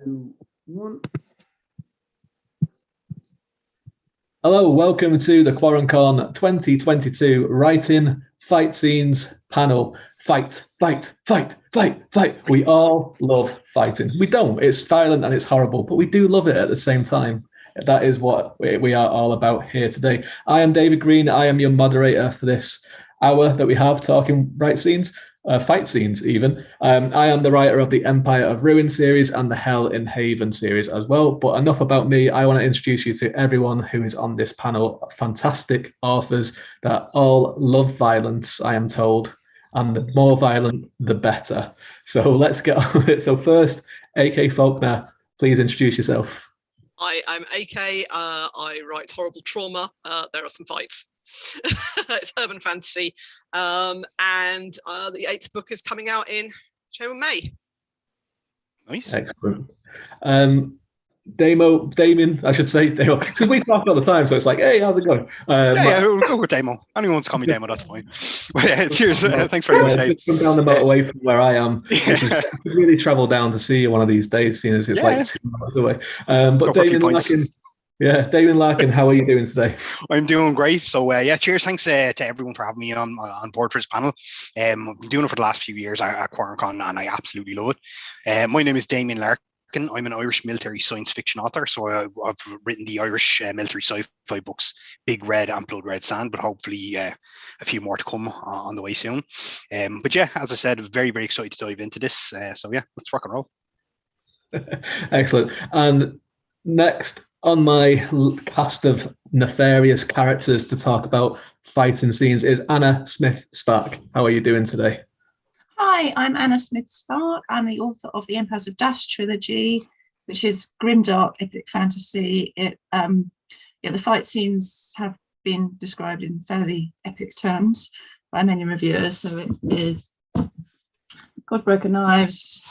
2, 1. Hello, welcome to the QuaranCon2022 Writing Fight Scenes panel. Fight, fight, fight, fight, fight. We all love fighting. We don't. It's violent and it's horrible, but we do love it at the same time. That is what we are all about here today. I am David Green. I am your moderator for this hour that we have talking fight scenes even. I am the writer of the Empire of Ruin series and the Hell in Haven series as well. But enough about me. I want to introduce you to everyone who is on this panel. Fantastic authors that all love violence, I am told. And the more violent, the better. So let's get on with it. So first, AK Faulkner, please introduce yourself. Hi, I'm AK. I write horrible trauma. There are some fights. It's urban fantasy. And the 8th book is coming out in May. Nice. Excellent. Damien, I should say, because we talk all the time, so it's like, hey, how's it going? We'll go with Damo. Anyone wants to call me Damo, that's fine. But, cheers. Thanks very much, Dave. Come down the motorway from where I am. I could really travel down to see you one of these days, seeing as it's like 2 hours away. But Damien Larkin, how are you doing today? I'm doing great. So cheers. Thanks to everyone for having me on board for this panel. I've been doing it for the last few years at QuaranCon, and I absolutely love it. My name is Damien Larkin. I'm an Irish military science fiction author, so I've written the Irish military sci-fi books, Big Red and Blood Red Sand, but hopefully a few more to come on the way soon. But yeah, as I said, very, very excited to dive into this. So yeah, let's rock and roll. Excellent. And next on my cast of nefarious characters to talk about fighting scenes is Anna Smith-Spark. How are you doing today? Hi, I'm Anna Smith-Spark. I'm the author of the Empires of Dust trilogy, which is grimdark epic fantasy. The fight scenes have been described in fairly epic terms by many reviewers. So it is Godbroken Knives,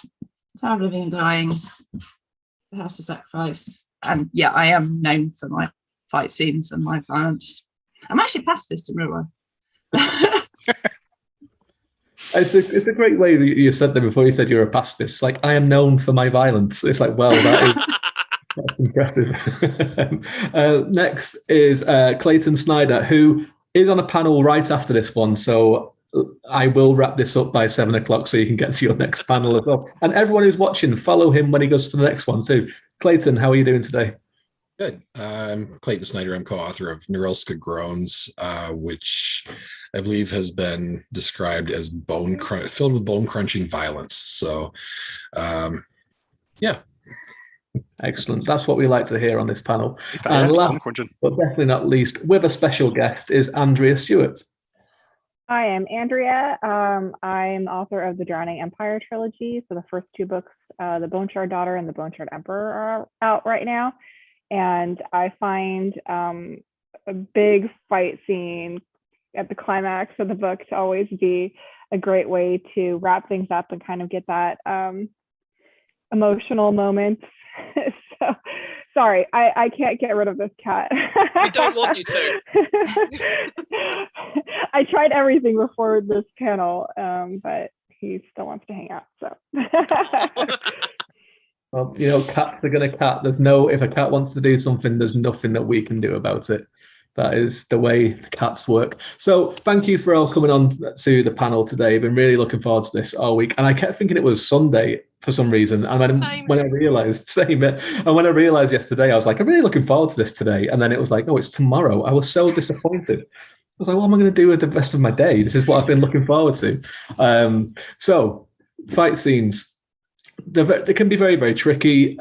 Tower of Living and Dying, The House of Sacrifice, and yeah, I am known for my fight scenes and my violence. I'm actually a pacifist in real life. It's a great way that you said that before. You said you're a pacifist. It's like, I am known for my violence. It's like, well, that's impressive. Next is Clayton Snyder, who is on a panel right after this one. So I will wrap this up by 7 o'clock so you can get to your next panel as well. And everyone who's watching, follow him when he goes to the next one too. Clayton, how are you doing today? Good. I'm Clayton Snyder. I'm co-author of Neuralska Groans, which I believe has been described as filled with bone-crunching violence. So, yeah. Excellent. That's what we like to hear on this panel. And last, but definitely not least, with a special guest, is Andrea Stewart. Hi, I'm Andrea. I'm author of the Drowning Empire trilogy. So the first 2 books, The Bone Shard Daughter and The Bone Shard Emperor, are out right now. And I find a big fight scene at the climax of the book to always be a great way to wrap things up and kind of get that emotional moment. So, sorry, I can't get rid of this cat. We don't want you to. I tried everything before this panel, but he still wants to hang out. So. Well, cats are going to cat. If a cat wants to do something, there's nothing that we can do about it. That is the way cats work. So thank you for all coming on to the panel today. I've been really looking forward to this all week. And I kept thinking it was Sunday for some reason. And when I realized yesterday, I was like, I'm really looking forward to this today. And then it was like, oh, it's tomorrow. I was so disappointed. I was like, what am I going to do with the rest of my day? This is what I've been looking forward to. So fight scenes. They can be very, very tricky.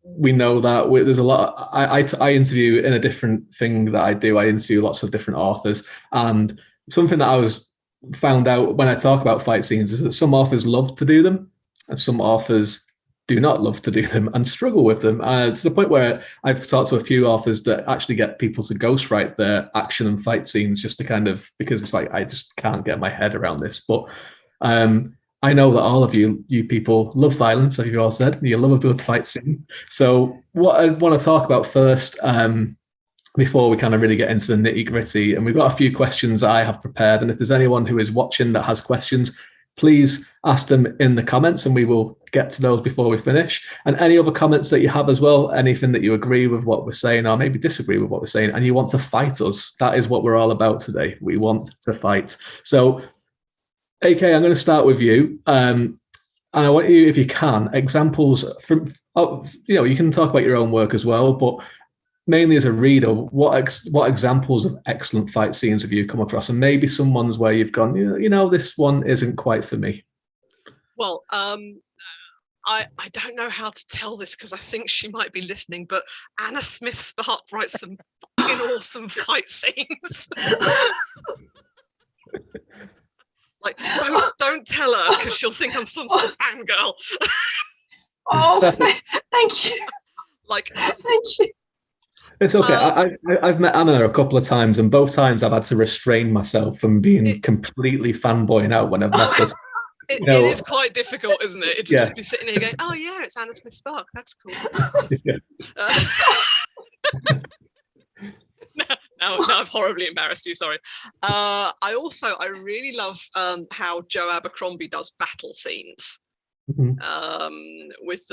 We know that there's a lot. I interview in a different thing that I do. I interview lots of different authors, and something that I found out when I talk about fight scenes is that some authors love to do them, and some authors do not love to do them and struggle with them. To the point where I've talked to a few authors that actually get people to ghostwrite their action and fight scenes just to because it's like I just can't get my head around this, but. I know that all of you people love violence, as you all said. You love a good fight scene. So what I want to talk about first, before we kind of really get into the nitty gritty, and we've got a few questions I have prepared. And if there's anyone who is watching that has questions, please ask them in the comments and we will get to those before we finish. And any other comments that you have as well, anything that you agree with what we're saying or maybe disagree with what we're saying and you want to fight us, that is what we're all about today. We want to fight. So, AK, I'm going to start with you. And I want you, if you can, examples from, you can talk about your own work as well, but mainly as a reader, what examples of excellent fight scenes have you come across? And maybe some ones where you've gone, this one isn't quite for me. Well, I don't know how to tell this because I think she might be listening, but Anna Smith Spark writes some fucking awesome fight scenes. Like, don't tell her because she'll think I'm some sort of fangirl. Oh, thank you. Like, thank you. It's okay. I've met Anna a couple of times, and both times I've had to restrain myself from being completely fanboying out when I've met her. It is quite difficult, isn't it? To just be sitting here going, "Oh yeah, it's Anna Smith Spark. That's cool." Yeah. Now I've horribly embarrassed you. Sorry. I really love how Joe Abercrombie does battle scenes. With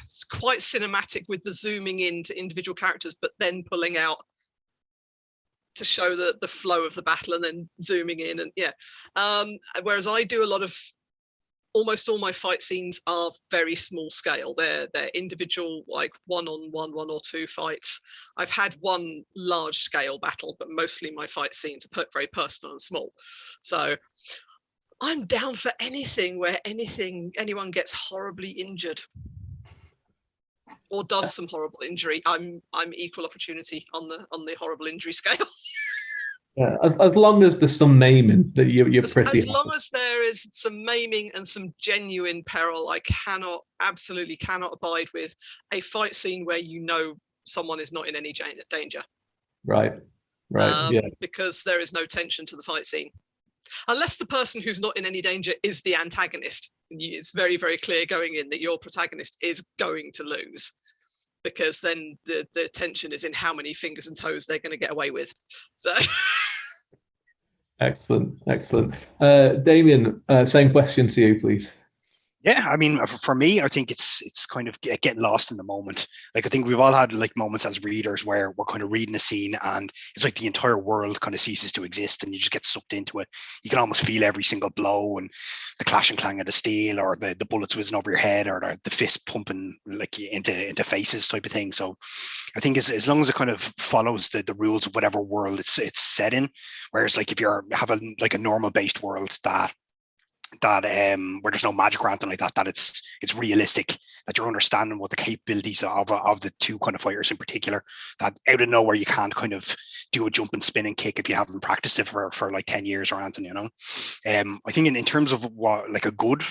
it's quite cinematic with the zooming into individual characters, but then pulling out to show the flow of the battle and then zooming in and whereas I do almost all my fight scenes are very small scale. They're individual, like one or two fights. I've had one large scale battle, but mostly my fight scenes are very personal and small. So I'm down for anything where anyone gets horribly injured or does some horrible injury. I'm equal opportunity on the horrible injury scale. Yeah, as long as there's some maiming, that you're pretty. As long as there is some maiming and some genuine peril, I absolutely cannot abide with a fight scene where someone is not in any danger. Right. Yeah. Because there is no tension to the fight scene. Unless the person who's not in any danger is the antagonist. It's very, very clear going in that your protagonist is going to lose, because then the tension is in how many fingers and toes they're going to get away with. So Excellent. Damien, same question to you, please. Yeah, I mean, for me, I think it's kind of getting lost in the moment. Like, I think we've all had like moments as readers where we're kind of reading a scene and it's like the entire world kind of ceases to exist and you just get sucked into it. You can almost feel every single blow and the clash and clang of the steel, or the bullets whizzing over your head, or the fist pumping like into faces type of thing. So I think as long as it kind of follows the rules of whatever world it's set in, whereas like if you're having like a normal based world that where there's no magic or anything like that it's realistic, that you're understanding what the capabilities of the two kind of fighters in particular, that out of nowhere you can't kind of do a jump and spin and kick if you haven't practiced it for like 10 years or anything, I think in terms of what like a good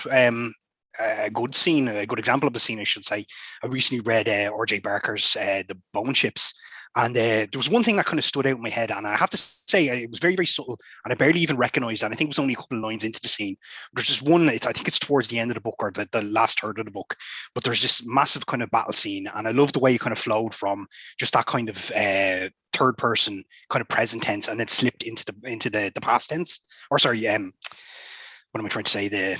scene, a good example of a scene, I should say, I recently read RJ Barker's The Bone Ships. And there was one thing that kind of stood out in my head, and I have to say it was very, very subtle, and I barely even recognized it. I think it was only a couple of lines into the scene. There's just one, I think it's towards the end of the book, or the last third of the book, but there's this massive kind of battle scene, and I love the way it kind of flowed from just that kind of third person kind of present tense, and then slipped into the past tense, or sorry, what am I trying to say? The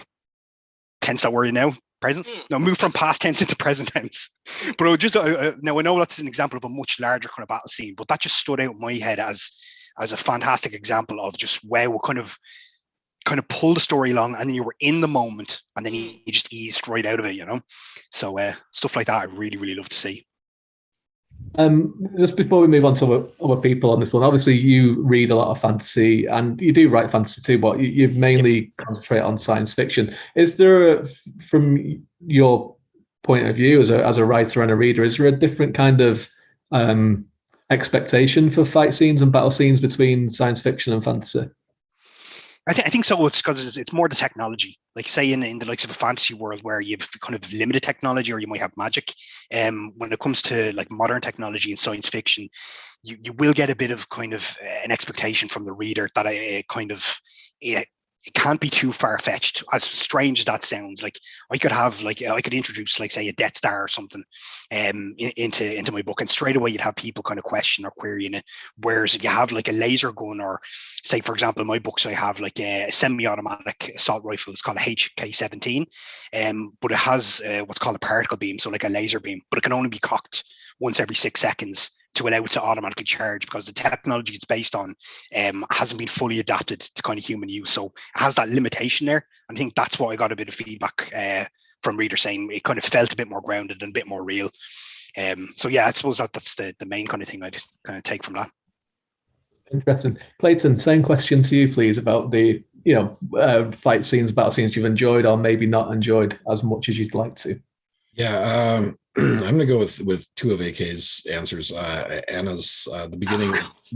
tense that we're in now. Present? No, move from past tense into present tense. But I just now I know that's an example of a much larger kind of battle scene, but that just stood out in my head as a fantastic example of just wow, we kind of pull the story along, and then you were in the moment, and then you just eased right out of it, So stuff like that, I really, really love to see. Just before we move on to other people on this one, obviously you read a lot of fantasy and you do write fantasy too, but you mainly concentrate on science fiction. Is there, from your point of view as a writer and a reader, is there a different kind of expectation for fight scenes and battle scenes between science fiction and fantasy? I think so. It's because it's more the technology. Like say in the likes of a fantasy world where you've kind of limited technology, or you might have magic. When it comes to like modern technology and science fiction, you will get a bit of kind of an expectation from the reader that it it can't be too far-fetched, as strange as that sounds. Like I could introduce, like, say, a Death Star or something into my book, and straight away you'd have people kind of question or querying it. Whereas if you have like a laser gun, or say, for example, in my books I have like a semi-automatic assault rifle. It's called a HK-17, but it has what's called a particle beam, so like a laser beam, but it can only be cocked once every 6 seconds to allow it to automatically charge, because the technology it's based on hasn't been fully adapted to kind of human use. So it has that limitation there. I think that's what I got a bit of feedback from readers saying it kind of felt a bit more grounded and a bit more real. So yeah, I suppose that's the main kind of thing I'd kind of take from that. Interesting. Clayton, same question to you, please, about the fight scenes, battle scenes you've enjoyed or maybe not enjoyed as much as you'd like to. Yeah, I'm going to go with two of AK's answers. Anna's the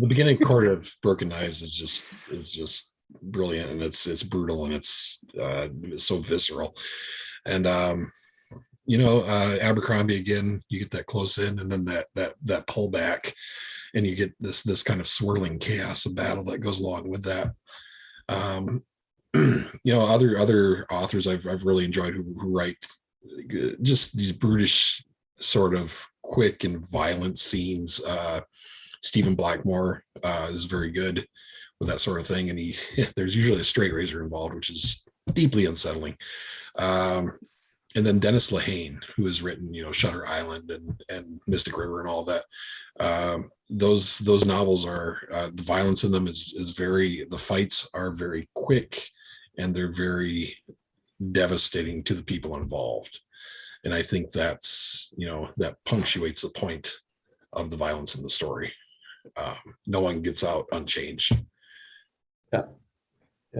beginning chord of Broken Knives is just brilliant, and it's brutal, and it's so visceral. And Abercrombie, again, you get that close in, and then that pull back, and you get this kind of swirling chaos of battle that goes along with that. Other authors I've really enjoyed who write just these brutish, sort of quick and violent scenes. Stephen Blackmore is very good with that sort of thing, and there's usually a straight razor involved, which is deeply unsettling. And then Dennis Lehane, who has written Shutter Island and Mystic River and all that. Those novels are the violence in them is very, the fights are very quick, and they're very devastating to the people involved. And I think that's, that punctuates the point of the violence in the story. No one gets out unchanged. Yeah,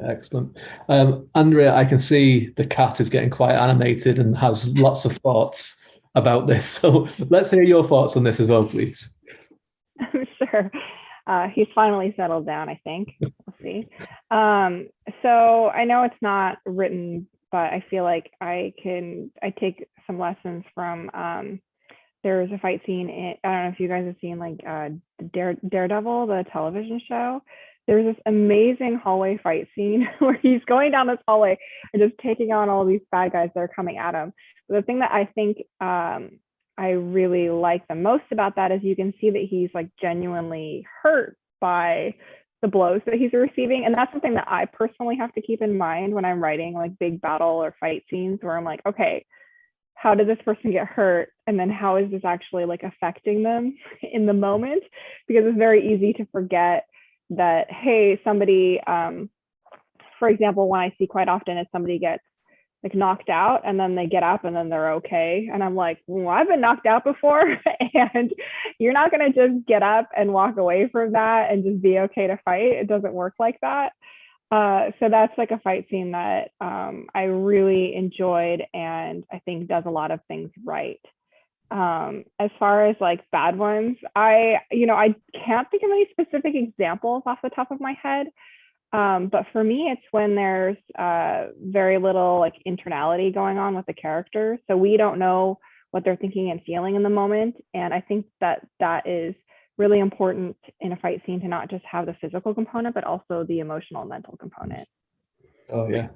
excellent. Andrea, I can see the cat is getting quite animated and has lots of thoughts about this. So let's hear your thoughts on this as well, please. Sure. He's finally settled down, I think. We'll see. So I know it's not written, but I feel like I take some lessons from, there's a fight scene I don't know if you guys have seen like Daredevil, the television show. There's this amazing hallway fight scene where he's going down this hallway and just taking on all these bad guys that are coming at him. But the thing that I think I really like the most about that is you can see that he's like genuinely hurt by the blows that he's receiving. And that's something that I personally have to keep in mind when I'm writing like big battle or fight scenes, where I'm like, okay, how did this person get hurt? And then how is this actually like affecting them in the moment? Because it's very easy to forget that, hey, somebody, for example, one I see quite often is somebody gets like knocked out and then they get up and then they're okay. And I'm like, well, I've been knocked out before, and you're not going to just get up and walk away from that and just be okay to fight. It doesn't work like that. So that's like a fight scene that I really enjoyed, and I think does a lot of things right. As far as like bad ones, I can't think of any specific examples off the top of my head. But for me, it's when there's very little like internality going on with the characters. So we don't know what they're thinking and feeling in the moment. And I think that is really important in a fight scene, to not just have the physical component, but also the emotional and mental component. Oh yeah.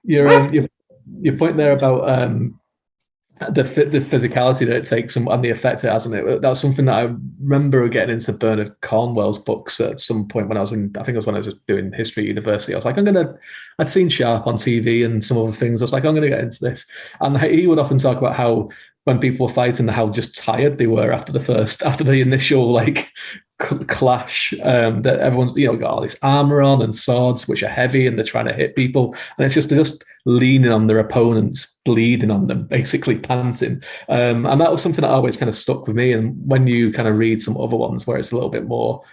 Your point there about the physicality that it takes and the effect it has on it. That's something that I remember getting into Bernard Cornwell's books at some point when I was when I was doing history at university. I was like, I'd seen Sharp on TV and some other things. I was like, I'm going to get into this. And he would often talk about how when people were fighting, how just tired they were after the initial like clash, that everyone's got all this armor on and swords which are heavy and they're trying to hit people, and it's just leaning on their opponents, bleeding on them, basically panting, and that was something that always kind of stuck with me. And when you kind of read some other ones where it's a little bit more,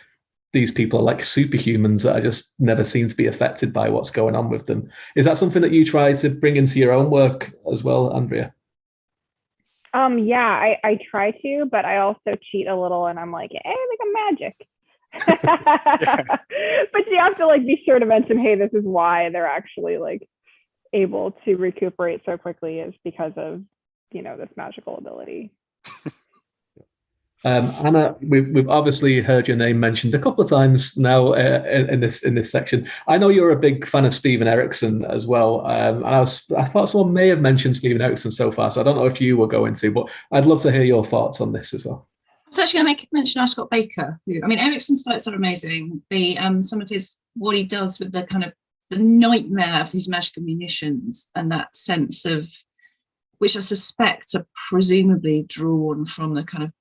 these people are like superhumans that are just never seem to be affected by what's going on with them, is that something that you try to bring into your own work as well, Andrea? Yeah, I try to, but I also cheat a little, and I'm like, hey, like a magic. But you have to like be sure to mention, hey, this is why they're actually like able to recuperate so quickly, is because of this magical ability. Anna, we've obviously heard your name mentioned a couple of times now in this section. I know you're a big fan of Steven Erikson as well. And I thought someone may have mentioned Steven Erikson so far, so I don't know if you were going to, but I'd love to hear your thoughts on this as well. I was actually going to mention R. Scott Baker. I mean, Erikson's fights are amazing. Some of what he does with the kind of the nightmare of his magical munitions and that sense of, which I suspect are presumably drawn from the kind of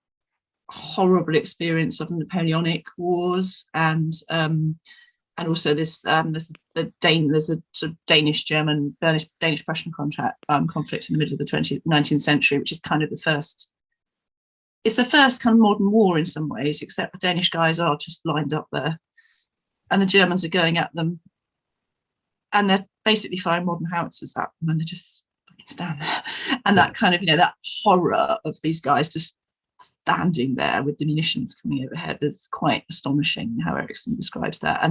horrible experience of the Napoleonic Wars, and also there's a sort of Danish-German, Danish-Prussian conflict in the middle of the 19th century, which is kind of the first kind of modern war in some ways, except the Danish guys are just lined up there and the Germans are going at them and they're basically firing modern howitzers at them and they're just stand there. And that kind of, that horror of these guys just standing there with the munitions coming overhead is quite astonishing how Erikson describes that.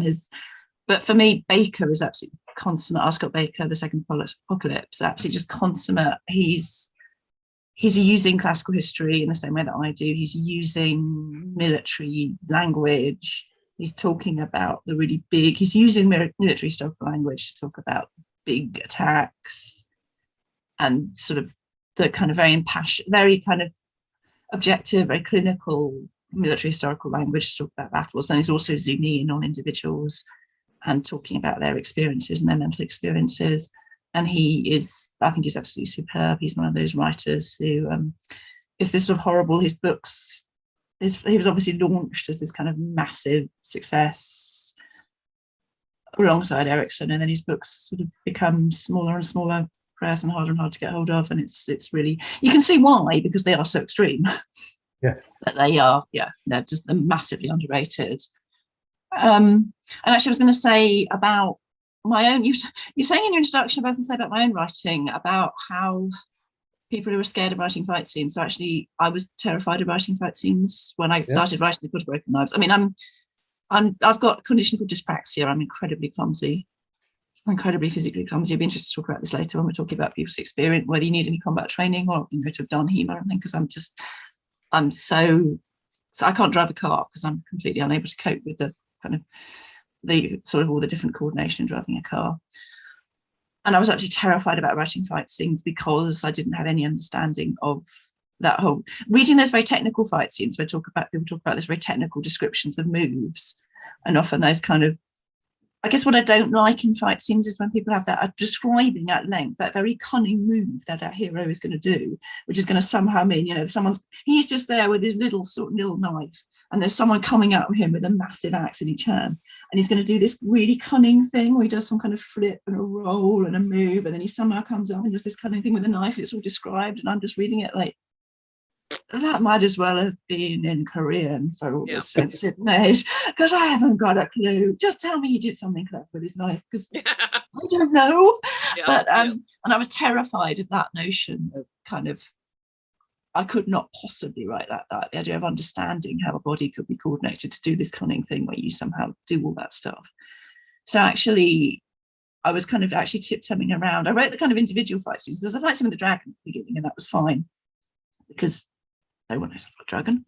But for me, Baker is absolutely consummate. R. Scott Baker, The Second Apocalypse, absolutely just consummate. He's using classical history in the same way that I do. He's using military language. He's talking about he's using military historical language to talk about big attacks and sort of the kind of very impassioned, very kind of objective, very clinical military historical language to talk about battles. But he's also zooming in on individuals and talking about their experiences and their mental experiences. And I think he's absolutely superb. He's one of those writers who is this sort of horrible, his books, he was obviously launched as this kind of massive success alongside Erikson, and then his books sort of become smaller and smaller press and harder to get hold of, and it's really, you can see why, because they are so extreme. Yeah, but they're just massively underrated. And actually I was going to say about my own, you're saying in your introduction, I was going to say about my own writing, about how people who are scared of writing fight scenes. So actually I was terrified of writing fight scenes when I started writing The Good Broken Knives. I mean, I've got a condition called dyspraxia. I'm incredibly clumsy, incredibly physically clumsy. I'd be interested to talk about this later when we're talking about people's experience, whether you need any combat training or to have done HEMA or anything, because so I can't drive a car because I'm completely unable to cope with the kind of the sort of all the different coordination in driving a car. And I was actually terrified about writing fight scenes because I didn't have any understanding of that whole, reading those very technical fight scenes where people talk about those very technical descriptions of moves, and often those kind of, I guess what I don't like in fight scenes is when people have that are describing at length that very cunning move that our hero is going to do, which is going to somehow mean, he's just there with his little knife, and there's someone coming at him with a massive axe in each hand, and he's going to do this really cunning thing where he does some kind of flip and a roll and a move, and then he somehow comes up and does this cunning thing with a knife. It's all described, and I'm just reading it like, that might as well have been in Korean for all the sense it made, because I haven't got a clue. Just tell me he did something clever with his knife, because I don't know. And I was terrified of that notion of kind of, I could not possibly write that. The idea of understanding how a body could be coordinated to do this cunning thing where you somehow do all that stuff. So actually, I was kind of actually tiptoeing around. I wrote the kind of individual fight scenes. There's a fight scene with the dragon at the beginning, and that was fine, because no one knows about a dragon,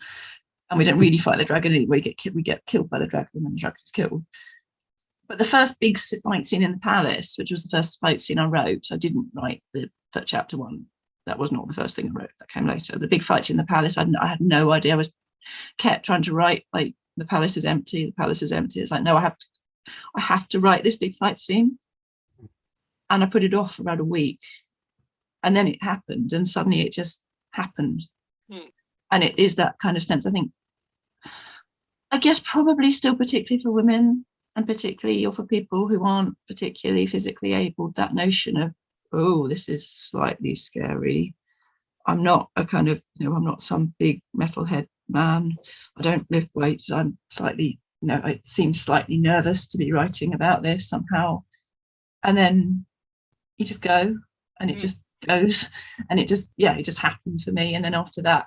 and we don't really fight the dragon anyway. We get killed by the dragon, and then the dragon is killed. But the first big fight scene in the palace, which was the first fight scene I wrote, I didn't write the chapter one. That was not the first thing I wrote. That came later. The big fight scene in the palace, I had no idea. I was kept trying to write like, the palace is empty. The palace is empty. It's like, no, I have to write this big fight scene, and I put it off for about a week, and then it happened, and suddenly it just happened. And it is that kind of sense, I guess probably still particularly for women, and particularly or for people who aren't particularly physically able, that notion of, oh, this is slightly scary. I'm not a kind of, I'm not some big metalhead man. I don't lift weights. I'm slightly, it seems slightly nervous to be writing about this somehow. And then you just go, and it just goes, and it just happened for me. And then after that,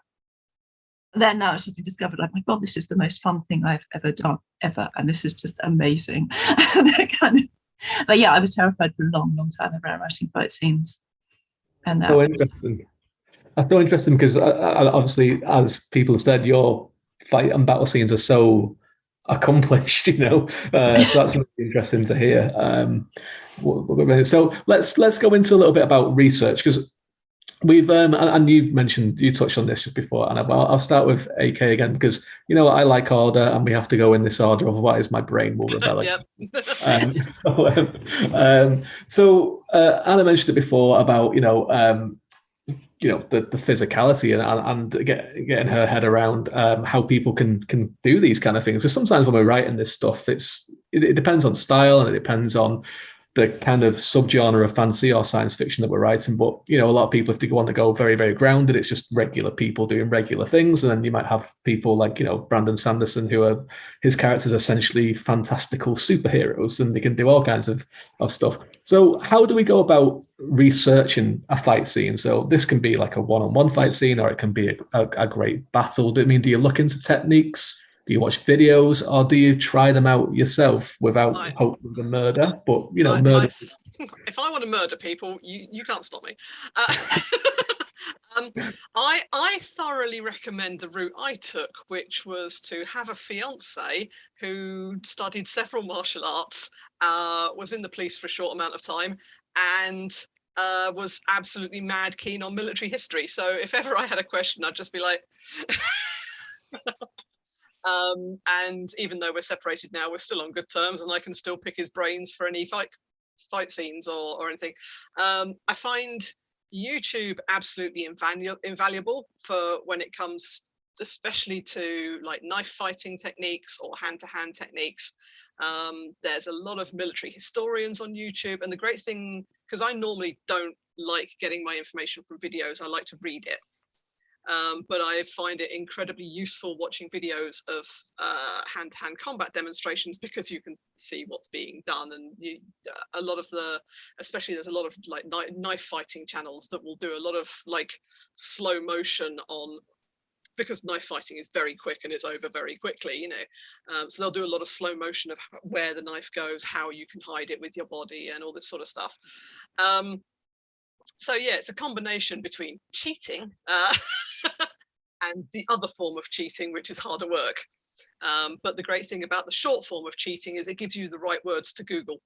then I suddenly discovered, like, my God, this is the most fun thing I've ever done, ever. And this is just amazing. But yeah, I was terrified for a long, long time about writing fight scenes. And that so interesting. That's so interesting because obviously, as people have said, your fight and battle scenes are so accomplished, so that's going to be interesting to hear. So let's go into a little bit about research, because we've and you touched on this just before, Anna, but I'll start with AK again, because I like order and we have to go in this order, otherwise my brain will rebel. So Anna mentioned it before about the physicality and getting her head around how people can do these kind of things. Because sometimes when we're writing this stuff, it depends on style, and it depends on the kind of subgenre of fantasy or science fiction that we're writing. But a lot of people, if they want to go very, very grounded, it's just regular people doing regular things. And then you might have people like Brandon Sanderson, who are his characters essentially fantastical superheroes, and they can do all kinds of stuff. So how do we go about researching a fight scene? So this can be like a one-on-one fight scene, or it can be a great battle. Do you look into techniques? Do you watch videos, or do you try them out yourself without hope of a murder? But murder. If I want to murder people, you can't stop me. I thoroughly recommend the route I took, which was to have a fiance who studied several martial arts, was in the police for a short amount of time, and was absolutely mad keen on military history. So if ever I had a question, I'd just be like. And even though we're separated now, we're still on good terms, and I can still pick his brains for any fight scenes or anything. I find YouTube absolutely invaluable for when it comes especially to like knife fighting techniques or hand-to-hand techniques. There's a lot of military historians on YouTube, and the great thing, because I normally don't like getting my information from videos, I like to read it. But I find it incredibly useful watching videos of hand-to-hand combat demonstrations, because you can see what's being done, and especially there's a lot of like knife fighting channels that will do a lot of like slow motion on, because knife fighting is very quick and it's over very quickly, so they'll do a lot of slow motion of where the knife goes, how you can hide it with your body, and all this sort of stuff. So yeah, it's a combination between cheating and the other form of cheating, which is harder work. But the great thing about the short form of cheating is it gives you the right words to Google.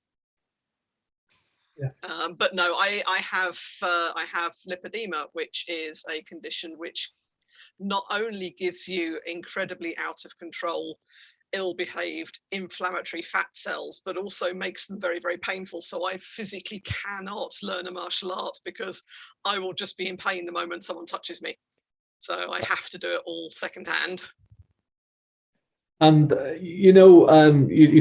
Yeah. But no, I have lipedema, which is a condition which not only gives you incredibly out of control, ill-behaved inflammatory fat cells, but also makes them very, very painful. So I physically cannot learn a martial art, because I will just be in pain the moment someone touches me. So I have to do it all secondhand. And you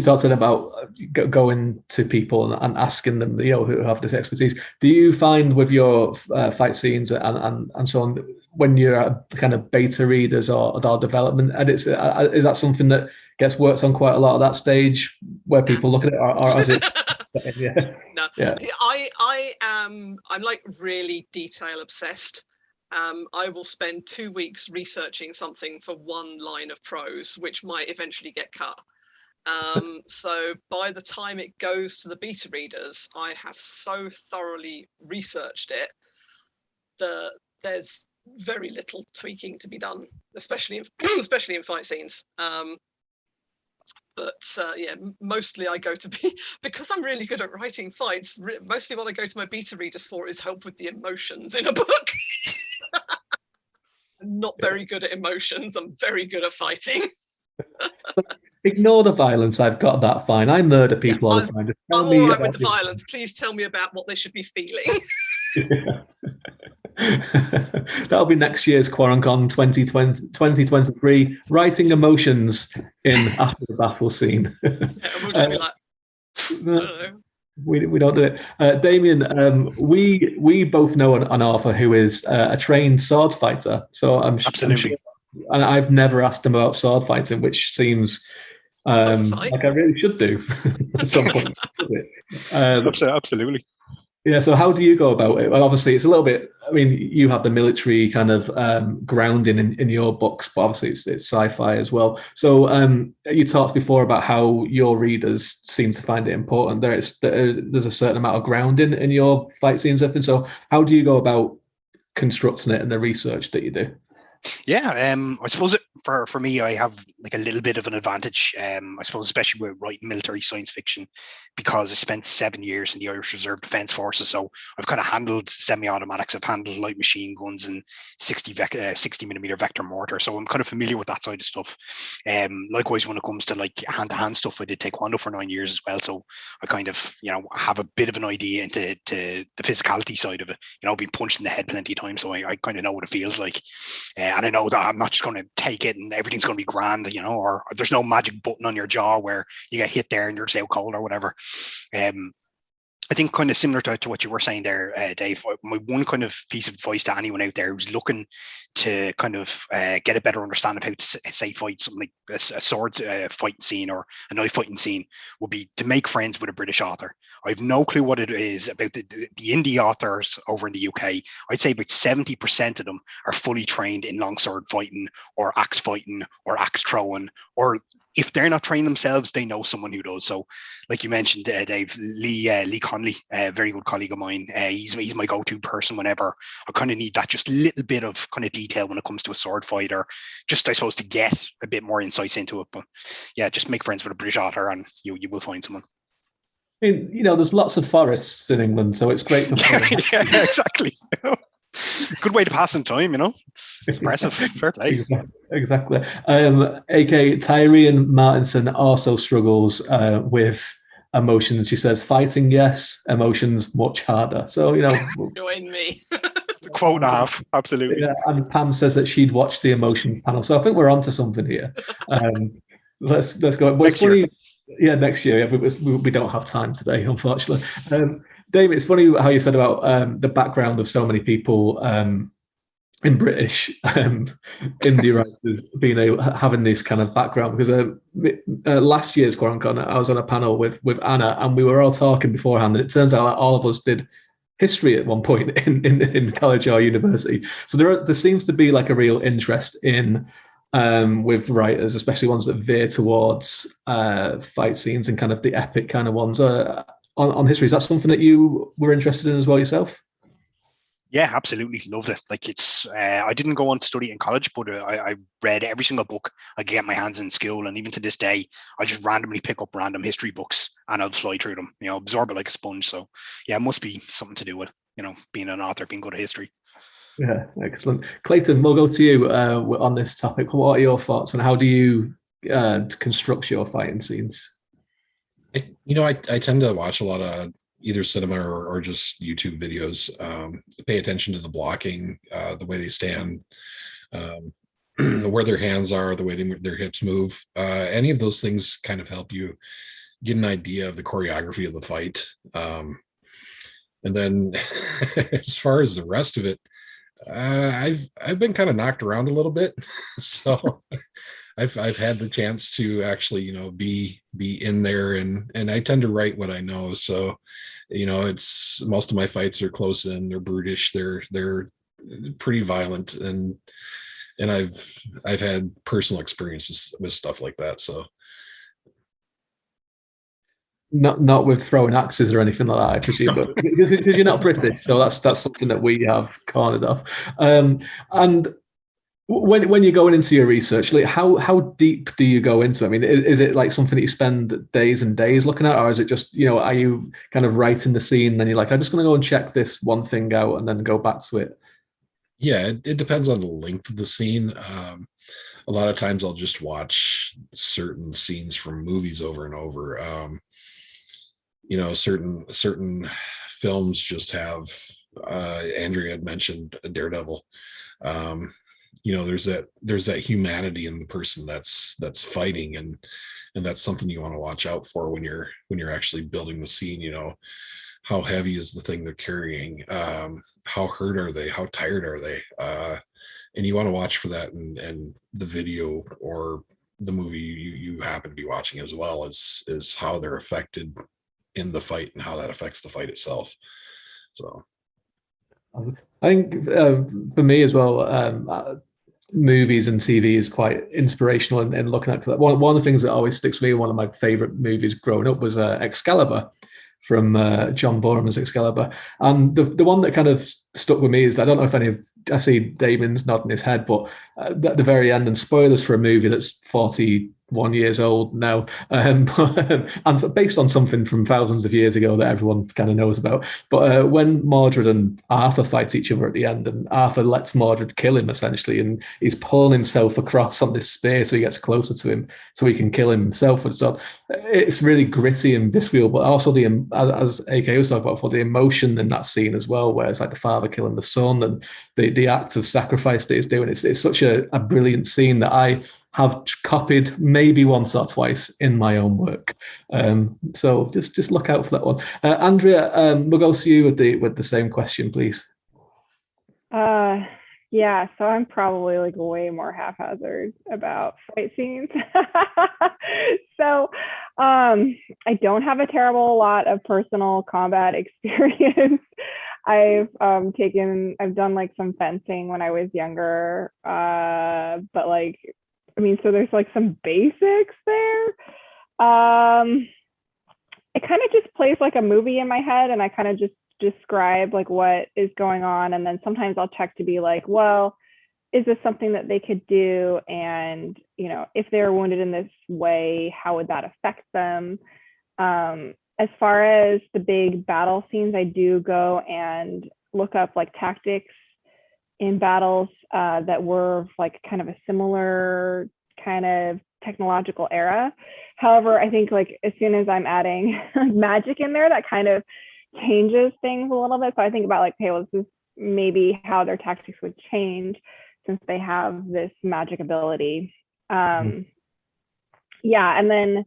talked about going to people and asking them, who have this expertise. Do you find with your fight scenes and so on, when you're at kind of beta readers or development edits, is that something that gets worked on quite a lot at that stage, where people look at it, or is it? Yeah. No, yeah. I'm like really detail obsessed. I will spend 2 weeks researching something for one line of prose, which might eventually get cut. So by the time it goes to the beta readers, I have so thoroughly researched it that there's very little tweaking to be done, especially in fight scenes. But yeah, mostly I go to because I'm really good at writing fights. Mostly what I go to my beta readers for is help with the emotions in a book. I'm not very good at emotions. I'm very good at fighting. Ignore the violence. I've got that fine. I murder people all the time. Just tell I'm me all right with the violence. Please tell me about what they should be feeling. Yeah. That'll be next year's QuaranCon2023, writing emotions in after the battle scene. Yeah, we'll just be like, I don't know. We don't do it. Damien, we both know an author who is a trained sword fighter. So I'm absolutely. I'm sure, and I've never asked him about sword fighting, which seems like I really should do at some point. Absolutely. Yeah, so how do you go about it? Well, obviously, it's a little bit, you have the military kind of grounding in your books, but obviously it's sci-fi as well. So you talked before about how your readers seem to find it important. There's a certain amount of grounding in your fight scenes. And so how do you go about constructing it and the research that you do? Yeah, I suppose for me, I have like a little bit of an advantage. I suppose, especially with writing military science fiction, because I spent 7 years in the Irish Reserve Defence Forces. So I've kind of handled semi-automatics, I've handled light machine guns and 60 millimeter vector mortar. So I'm kind of familiar with that side of stuff. Likewise, when it comes to like hand-to-hand stuff, I did taekwondo for 9 years as well. So I kind of, have a bit of an idea into the physicality side of it. Being punched in the head plenty of times, so I kind of know what it feels like. And I know that I'm not just going to take it and everything's going to be grand, or there's no magic button on your jaw where you get hit there and you're just out cold or whatever. I think kind of similar to what you were saying there, Dave, my one kind of piece of advice to anyone out there who's looking to kind of get a better understanding of how to say fight something like a sword fighting scene or a knife fighting scene would be to make friends with a British author. I have no clue what it is about the indie authors over in the UK. I'd say about 70% of them are fully trained in longsword fighting or axe fighting or axe throwing, or if they're not trained themselves, they know someone who does. So, like you mentioned, Dave, Lee Conley, a very good colleague of mine, he's my go-to person whenever I kind of need that just little bit of kind of detail when it comes to a sword fight, or just, I suppose, to get a bit more insights into it. But yeah, just make friends with a British author and you will find someone. I mean, there's lots of forests in England, so it's great for fun. Yeah, exactly. Good way to pass some time, It's impressive. Fair play. Exactly. AK Tyrion Martinson also struggles with emotions. She says, fighting, yes, emotions, much harder. So, join me. It's a quote and a half, absolutely. Yeah, and Pam says that she'd watch the emotions panel. So I think we're onto something here. Let's go. Well, next year. Yeah, next year. We don't have time today, unfortunately. David, it's funny how you said about the background of so many people in British indie writers having this kind of background. Because last year's QuaranCon, I was on a panel with Anna, and we were all talking beforehand, and it turns out that all of us did history at one point in college or university. So there seems to be like a real interest in with writers, especially ones that veer towards fight scenes and kind of the epic kind of ones. On history, is that something that you were interested in as well yourself? Yeah, absolutely. Loved it. Like I didn't go on to study in college, but I read every single book I could get my hands in school. And even to this day, I just randomly pick up random history books and I'll fly through them, absorb it like a sponge. So yeah, it must be something to do with, being an author, being good at history. Yeah, excellent. Clayton, we'll go to you on this topic. What are your thoughts and how do you construct your fighting scenes? I tend to watch a lot of either cinema or just YouTube videos. Pay attention to the blocking, the way they stand, where their hands are, the way their hips move. Any of those things kind of help you get an idea of the choreography of the fight. And then as far as the rest of it, I've been kind of knocked around a little bit, so I've had the chance to actually be in there, and I tend to write what I know. So it's most of my fights are close in, they're brutish, they're pretty violent, and I've had personal experience with stuff like that. So not with throwing axes or anything like that, I presume, but because you're not British, so that's something that we have cornered off. And when you're going into your research, like how deep do you go into it? I mean, is it like something that you spend days and days looking at, or is it just are you kind of writing the scene and then you're like, I'm just going to go and check this one thing out and then go back to it? Yeah, it depends on the length of the scene. A lot of times I'll just watch certain scenes from movies over and over. Certain films just have, Andrea had mentioned Daredevil. There's that humanity in the person that's fighting, and that's something you want to watch out for when you're actually building the scene. How heavy is the thing they're carrying? How hurt are they? How tired are they? And you want to watch for that, and the video or the movie you happen to be watching as well is how they're affected in the fight and how that affects the fight itself. So I think for me as well, movies and TV is quite inspirational in looking at that. One of the things that always sticks with me, one of my favorite movies growing up was Excalibur from John Boorman's Excalibur. And the one that kind of stuck with me is, I don't know if any of I see Damon's nodding his head, but at the very end, and spoilers for a movie that's 41 years old now, and based on something from thousands of years ago that everyone kind of knows about. But when Mordred and Arthur fight each other at the end, and Arthur lets Mordred kill him essentially, and he's pulling himself across on this spear so he gets closer to him so he can kill him himself. And so it's really gritty and visceral, but also as AK was talking about, for the emotion in that scene as well, where it's like the father killing the son and the act of sacrifice that he's doing. It's such a brilliant scene that I have copied maybe once or twice in my own work. So just look out for that one. Andrea, we'll go to you with the same question, please. Yeah, so I'm probably like way more haphazard about fight scenes. So I don't have a terrible lot of personal combat experience. I've done like some fencing when I was younger, but like, I mean, so there's like some basics there. It kind of just plays like a movie in my head, and I kind of just describe like what is going on, and then sometimes I'll check to be like, well, is this something that they could do? And you know, if they're wounded in this way, how would that affect them? As far as the big battle scenes, I do go and look up like tactics in battles that were like kind of a similar kind of technological era. However, I think like as soon as I'm adding like magic in there, that kind of changes things a little bit. So I think about like, hey, well, this is maybe how their tactics would change since they have this magic ability. Yeah, and then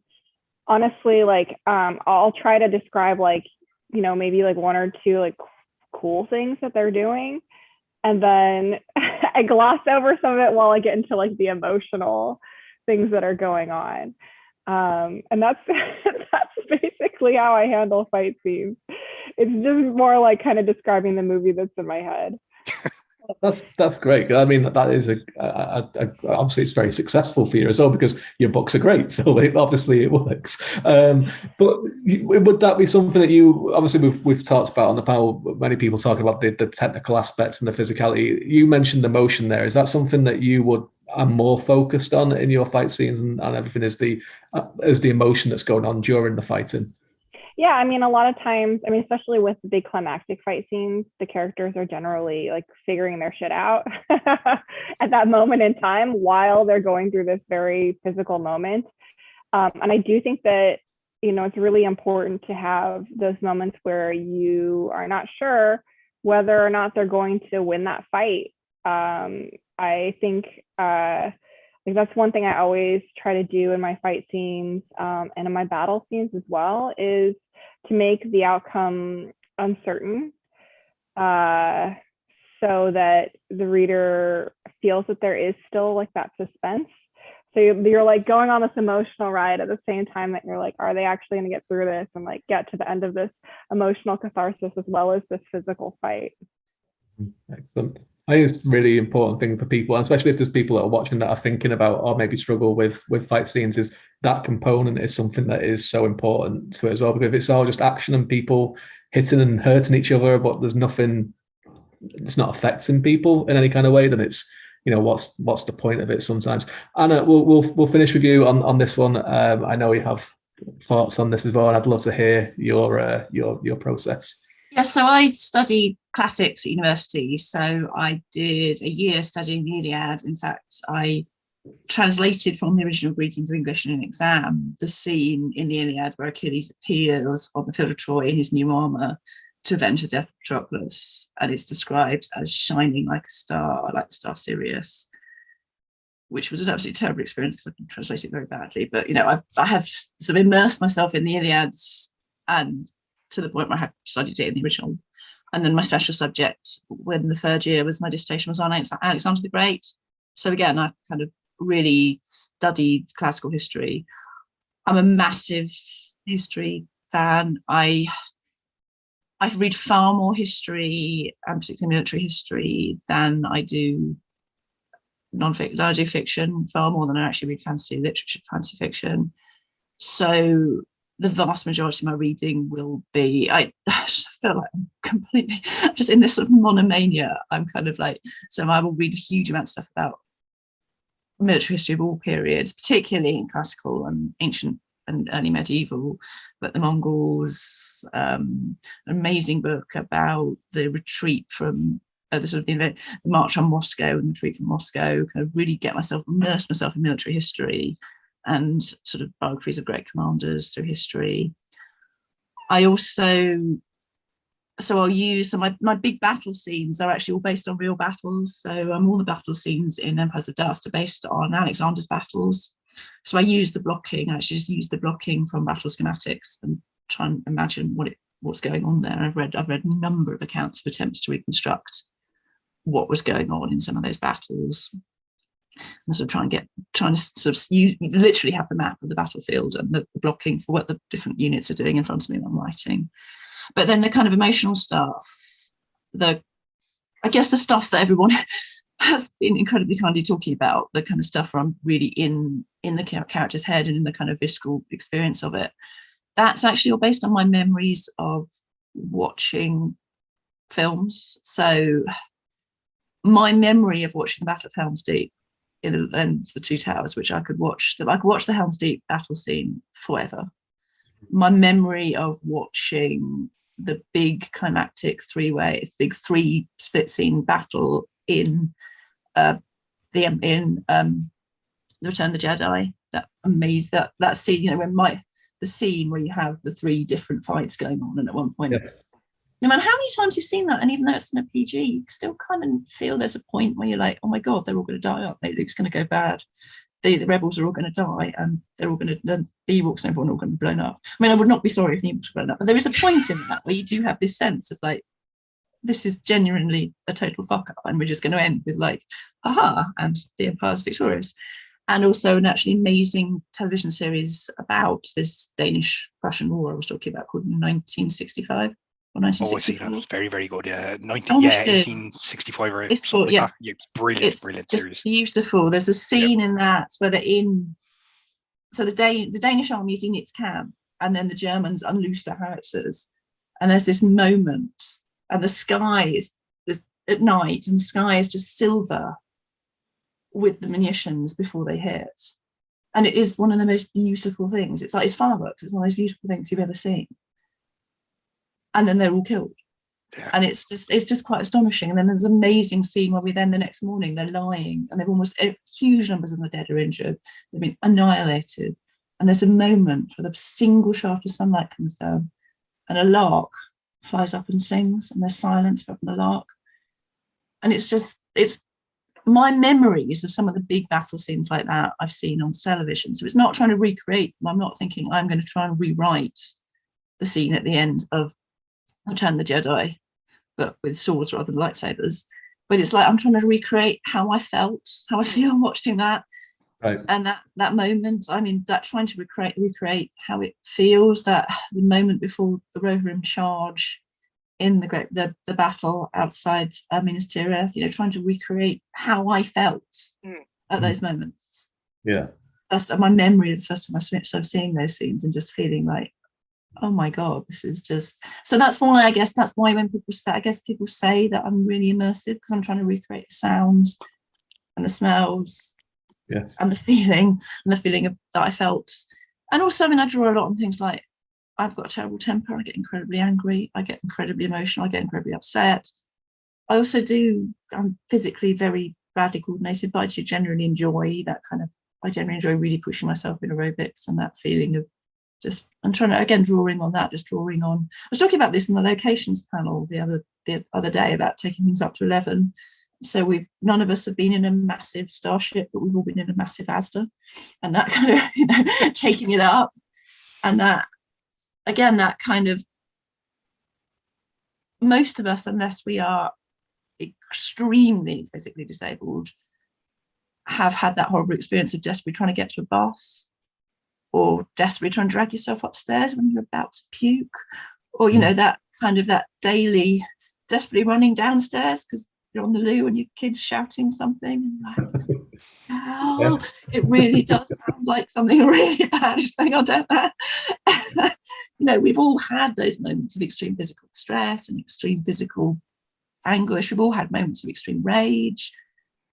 honestly, like I'll try to describe like, you know, maybe like one or two like cool things that they're doing, and then I gloss over some of it while I get into like the emotional things that are going on. And that's basically how I handle fight scenes. It's just more like kind of describing the movie that's in my head. That's great. I mean, that is obviously it's very successful for you as well, because your books are great. So obviously it works. But would that be something that you, obviously we've talked about on the panel, many people talking about the technical aspects and the physicality. You mentioned emotion there. Is that something that you are more focused on in your fight scenes and everything is the emotion that's going on during the fighting? Yeah, I mean, a lot of times, I mean, especially with the big climactic fight scenes, the characters are generally like figuring their shit out at that moment in time while they're going through this very physical moment. And I do think that, you know, it's really important to have those moments where you are not sure whether or not they're going to win that fight. I think like that's one thing I always try to do in my fight scenes and in my battle scenes as well, is to make the outcome uncertain so that the reader feels that there is still like that suspense. So you're like going on this emotional ride at the same time that you're like, are they actually going to get through this and like get to the end of this emotional catharsis as well as this physical fight? Excellent. I think it's a really important thing for people, especially if there's people that are watching that are thinking about or maybe struggle with fight scenes, is that component is something that is so important to it as well. Because if it's all just action and people hitting and hurting each other, but there's nothing, it's not affecting people in any kind of way, then it's, you know, what's the point of it sometimes. Anna, we'll finish with you on this one. I know you have thoughts on this as well, and I'd love to hear your process. Yeah, so I studied classics at university. So I did a year studying the Iliad. In fact, I translated from the original Greek into English in an exam the scene in the Iliad where Achilles appears on the field of Troy in his new armour to avenge the death of Patroclus. And it's described as shining like a star, like the star Sirius, which was an absolutely terrible experience because I can translate it very badly. But, you know, I have sort of immersed myself in the Iliad, and to the point where I have studied it in the original. And then my special subject when the third year was my dissertation was on Alexander the Great. So again, I kind of really studied classical history. I'm a massive history fan. I read far more history, and particularly military history, than I do non-fiction. I do fiction far more than I actually read fantasy literature, fantasy fiction. So the vast majority of my reading will be, I feel like I'm completely just in this sort of monomania. I'm kind of like, so I will read a huge amount of stuff about military history of all periods, particularly in classical and ancient and early medieval, but the Mongols, an amazing book about the retreat from the sort of the march on Moscow and retreat from Moscow, kind of really immerse myself in military history and sort of biographies of great commanders through history. I also, I'll use my big battle scenes are actually all based on real battles. So all the battle scenes in Empires of Dust are based on Alexander's battles. So I use the blocking, I actually just use the blocking from battle schematics and try and imagine what's going on there. I've read a number of accounts of attempts to reconstruct what was going on in some of those battles. And so trying to sort of literally have the map of the battlefield and the blocking for what the different units are doing in front of me when I'm writing. But then the kind of emotional stuff, I guess the stuff that everyone has been incredibly kindly talking about, the kind of stuff where I'm really in the character's head and in the kind of visceral experience of it, that's actually all based on my memories of watching films. So my memory of watching the Battle of Helm's Deep and the Two Towers, which I could watch the Helm's Deep battle scene forever. My memory of watching the big climactic big three split scene battle in the Return of the Jedi, that amazing that scene, you know, when the scene where you have the three different fights going on, and at one point, no matter how many times you've seen that, and even though it's in a PG, you still kind of feel there's a point where you're like, oh my god, they're all going to die, aren't they? Luke's going to go bad. The rebels are all going to die, and they're all going to, the Ewoks and everyone are all going to be blown up. I mean, I would not be sorry if the Ewoks were blown up, but there is a point in that where you do have this sense of like, this is genuinely a total fuck up, and we're just going to end with like, haha, and the Empire's victorious. And also an actually amazing television series about this Danish-Prussian war I was talking about called 1965. Or 1964. Oh, I see that. It's very, very good. 1865 or something like that. Yeah, brilliant series. Beautiful. There's a scene in that where they're so the Danish army is in its camp, and then the Germans unloose their howitzers, and there's this moment, and the sky is at night, and the sky is just silver with the munitions before they hit, and it is one of the most beautiful things. It's like it's fireworks. It's one of those beautiful things you've ever seen. And then they're all killed. Yeah. And it's just quite astonishing. And then there's an amazing scene where the next morning they're lying, and they've almost huge numbers of the dead are injured. They've been annihilated. And there's a moment where the single shaft of sunlight comes down, and a lark flies up and sings, and there's silence from the lark. And it's my memories of some of the big battle scenes like that I've seen on television. So it's not trying to recreate them. I'm not thinking I'm going to try and rewrite the scene at the end of Return of the Jedi, but with swords rather than lightsabers. But it's like I'm trying to recreate how I feel watching that, right? And that moment. I mean, that trying to recreate how it feels, that the moment before the Rohirrim charge in the battle outside Minas Tirith. You know, trying to recreate how I felt at those moments. Yeah, that's my memory of the first time I started seeing those scenes and just feeling like, oh my god, this is just. So that's why when people say that I'm really immersive, because I'm trying to recreate the sounds and the smells, yes, and the feeling of that I felt. And also, I mean, I draw a lot on things like I've got a terrible temper. I get incredibly angry. I get incredibly emotional. I get incredibly upset. I also I'm physically very badly coordinated, but I do generally enjoy that kind of. I generally enjoy really pushing myself in aerobics and that feeling of. I'm trying to, again, drawing on. I was talking about this in the locations panel the other day about taking things up to 11. So none of us have been in a massive starship, but we've all been in a massive Asda, and that kind of, taking it up, and that, again, that kind of, most of us, unless we are extremely physically disabled, have had that horrible experience of desperately trying to get to a bus, or desperately trying to drag yourself upstairs when you're about to puke, or that kind of that daily desperately running downstairs because you're on the loo and your kid's shouting something, and like, oh, it really does sound like something really bad is going on down there. You know, we've all had those moments of extreme physical stress and extreme physical anguish. We've all had moments of extreme rage.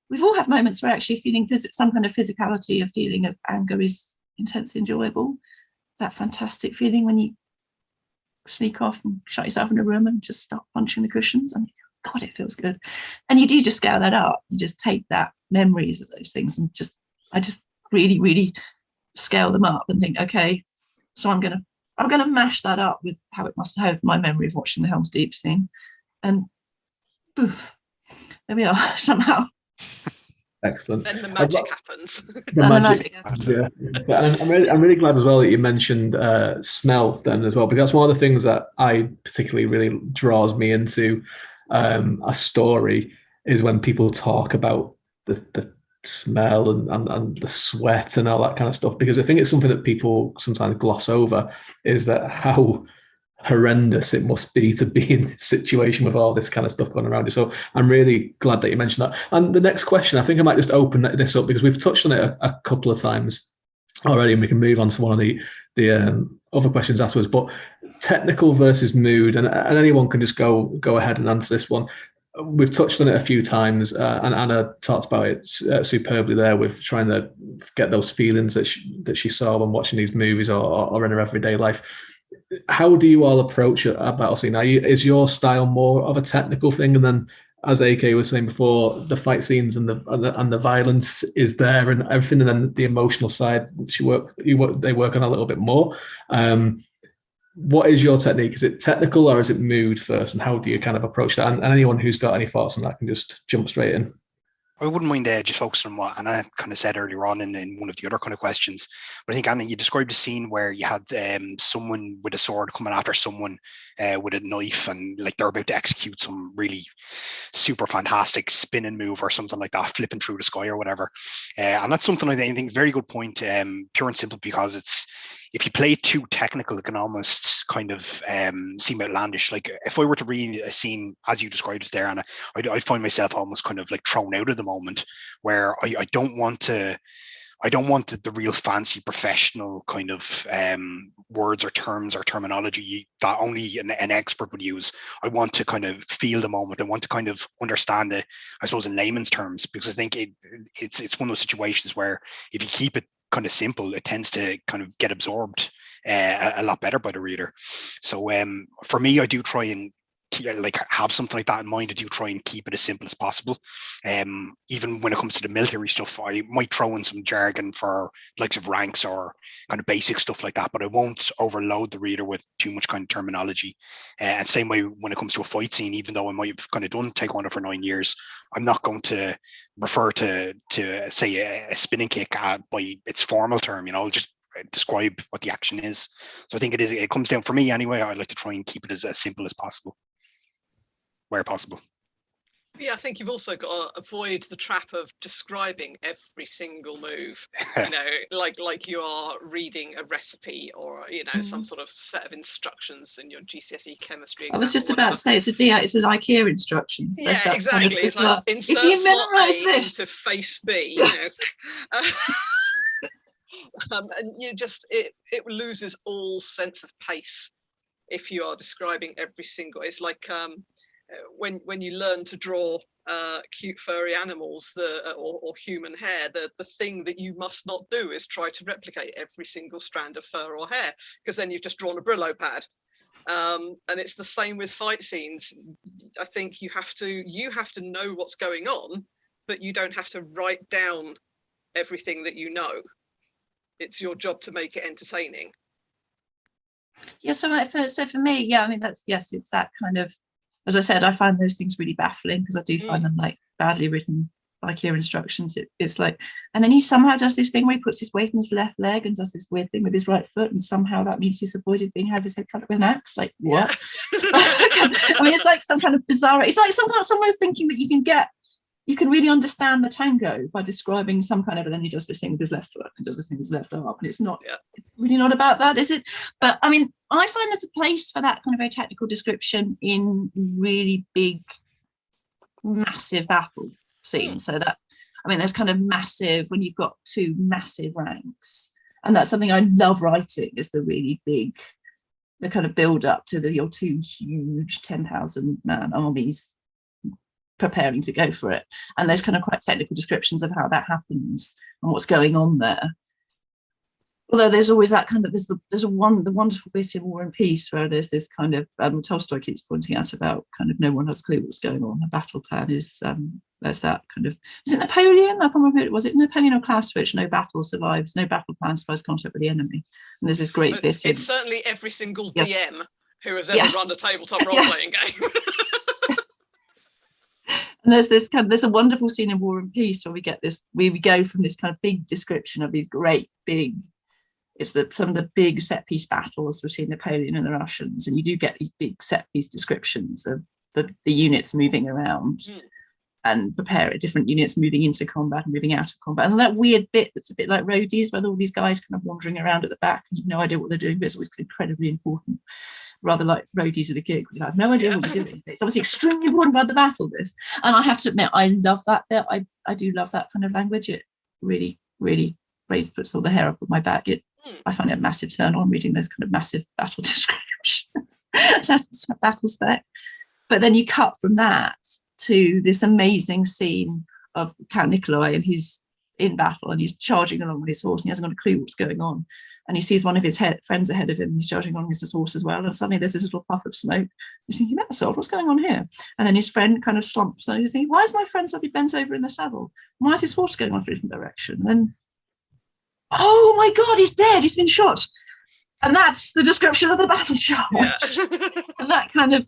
We've all had moments where actually feeling some kind of physicality, a feeling of anger is intensely enjoyable. That fantastic feeling when you sneak off and shut yourself in a room and just start punching the cushions. I mean, God, it feels good. And you do just scale that up. You just take that memories of those things and I just really, really scale them up and think, okay, so I'm gonna mash that up with how it must have my memory of watching the Helm's Deep scene, and poof, there we are somehow. Excellent. Then the magic happens. The magic happens, yeah. And I'm really glad as well that you mentioned smell then as well, because that's one of the things that I particularly really draws me into a story, is when people talk about the smell and the sweat and all that kind of stuff, because I think it's something that people sometimes gloss over, is that how horrendous it must be to be in this situation with all this kind of stuff going around you. So I'm really glad that you mentioned that. And the next question, I think I might just open this up, because we've touched on it a couple of times already, and we can move on to one of the other questions afterwards. But technical versus mood, and anyone can just go ahead and answer this one. We've touched on it a few times, and Anna talked about it superbly there, with trying to get those feelings that she saw when watching these movies or in her everyday life. How do you all approach a battle scene? Is your style more of a technical thing, and then, as AK was saying before, the fight scenes and the violence is there and everything, and then the emotional side they work on a little bit more? What is your technique? Is it technical or is it mood first, and how do you kind of approach that? And anyone who's got any thoughts on that can just jump straight in. I wouldn't mind just focusing on what Anna kind of said earlier on in one of the other kind of questions. But I think, Anna, you described a scene where you had someone with a sword coming after someone with a knife, and like they're about to execute some really super fantastic spinning move or something like that, flipping through the sky or whatever. And that's something I think is a very good point, pure and simple, because if you play it too technical, it can almost kind of seem outlandish. Like if I were to read a scene as you described it there, Anna, I'd find myself almost kind of like thrown out of the moment, where I don't want the real fancy professional kind of words or terms or terminology that only an expert would use. I want to kind of feel the moment. I want to kind of understand it, I suppose, in layman's terms, because I think it's one of those situations where if you keep it kind of simple, it tends to kind of get absorbed a lot better by the reader. So for me, I do try and like have something like that in mind. I do try and keep it as simple as possible. Even when it comes to the military stuff, I might throw in some jargon for likes of ranks or kind of basic stuff like that, but I won't overload the reader with too much kind of terminology. And same way when it comes to a fight scene, even though I might have kind of done Taekwondo for 9 years, I'm not going to refer to say a spinning kick by its formal term. I'll just describe what the action is. So I think it comes down, for me anyway, I like to try and keep it as simple as possible, where possible. Yeah, I think you've also got to avoid the trap of describing every single move, like you are reading a recipe or, some sort of set of instructions in your GCSE chemistry exam. I was just about to say it's an IKEA instruction. So yeah, exactly. Kind of, it's like insert slot A into face B, and it loses all sense of pace if you are describing every single. It's like when you learn to draw cute furry animals or human hair, the thing that you must not do is try to replicate every single strand of fur or hair, because then you've just drawn a Brillo pad. And it's the same with fight scenes. I think you have to know what's going on, but you don't have to write down everything that you know. It's your job to make it entertaining. Yeah, so for me, yeah, I mean, it's that kind of, as I said, I find those things really baffling, because I do find them like badly written IKEA instructions. It's like, and then he somehow does this thing where he puts his weight on his left leg and does this weird thing with his right foot, and somehow that means he's avoided having his head cut with an axe. Like, what? Yeah. I mean, it's like some kind of bizarre, it's like someone's thinking that you can really understand the tango by describing some kind of, and then he does this thing with his left foot and does this thing with his left arm, and it's really not about that, is it? But I mean, I find there's a place for that kind of very technical description in really big massive battle scene. So that, I mean, there's kind of massive, when you've got two massive ranks, and that's something I love writing, is the really big, the kind of build up to your two huge 10,000 man armies preparing to go for it. And there's kind of quite technical descriptions of how that happens and what's going on there. Although there's always that kind of, the wonderful bit in War and Peace where there's this kind of, Tolstoy keeps pointing out about kind of no one has a clue what's going on. A battle plan is, there's that kind of, is it Napoleon? I can't remember, was it Napoleon or Clausewitz? No battle survives, no battle plan survives contact with the enemy. And there's this great bit. It's certainly every single DM who has ever run a tabletop role-playing game. And there's this kind of, there's a wonderful scene in War and Peace where we get this, we go from this kind of big description of these great big, it's some of the big set piece battles between Napoleon and the Russians, and you do get these big set piece descriptions of the units moving around and prepare different units moving into combat and moving out of combat. And that weird bit that's a bit like roadies, where all these guys kind of wandering around at the back and you've no idea what they're doing, but it's always incredibly important. Rather like roadies at a gig, you have no idea what you're doing. It's obviously extremely important about the battle, this. And I have to admit, I love that bit. I do love that kind of language. It really, really puts all the hair up on my back. I find it a massive turn on reading those kind of massive battle descriptions, battle spec. But then you cut from that to this amazing scene of Count Nikolai, and he's in battle and he's charging along with his horse and he hasn't got a clue what's going on. And he sees one of his friends ahead of him, he's charging along his horse as well. And suddenly there's this little puff of smoke. He's thinking, that's odd, what's going on here? And then his friend kind of slumps and he's thinking, why is my friend suddenly bent over in the saddle? Why is his horse going off a different direction? And then, oh my God, he's dead, he's been shot. And that's the description of the battle charge. Yeah. And that kind of,